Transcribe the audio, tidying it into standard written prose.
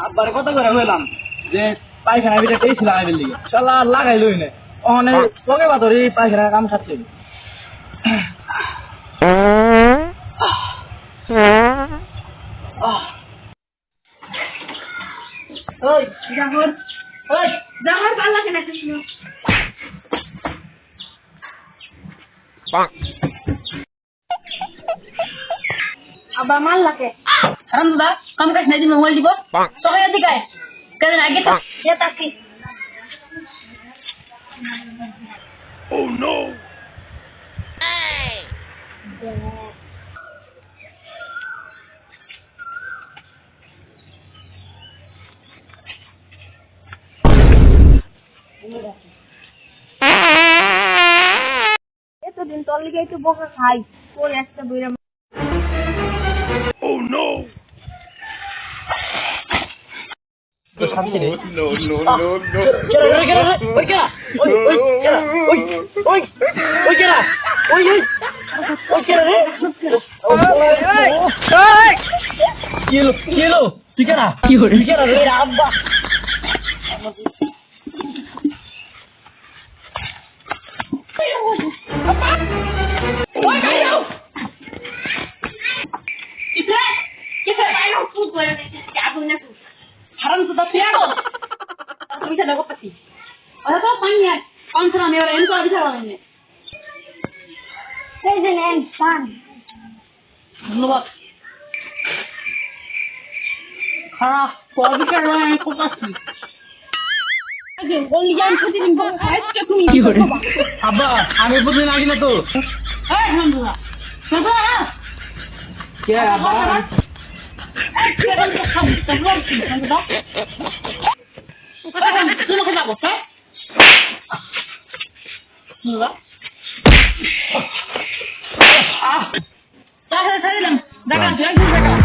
আব্বার কত করে হইলাম যে পায়খানা ভিতরে টেস্ট লাগাইবেন লিগে শালা লাগাইলই না ওখানে লগে বাতরি পায়খানা কাম খাচ্ছে ওই জাহর ভালো লাগে না শুনো আবার মাল লাগে হারাম দাদা কাম কাজ নাই দিন মোবাইল দিব সবাই এদিকে আয় কেন আগে তো এ তাকি Oh no! এতদিন তোর লিগে একটু বকা খাই তোর একটা বইরা Oh no! তো খাচ্ছে রে No, no, no, no. ওই কেনা ওই কেনা ওই ওই ওই কেনা ওই ওই ওই কেনা রে কিলো তুই কেনা তুই কেনা রে আব্বা ওই গাইও ইতে কিসে বাইরে ফুট করে দিতে আগুন না হারাম তো পেয়ারো তুমি তো লাগো পাতি ওরা তো পানি আর কনসরা মেরে এন তো বিচার হয়নি সেই যে নেন পান ধন্যবাদ খারাপ পবিত্র রয়ে কোথাছি আগে বলি জান প্রতিদিন বকা খাইছে তুমি কি করে আব্বা আমি বুঝিনা আগে না তো এই হামদুলা বাবা কে আব্বা এই কেবল তো খাম তো বলছি হামদুলা তুমি কি যাবো হ্যাঁ হামদুলা তাহলে ছাড়লাম দেখা দেখা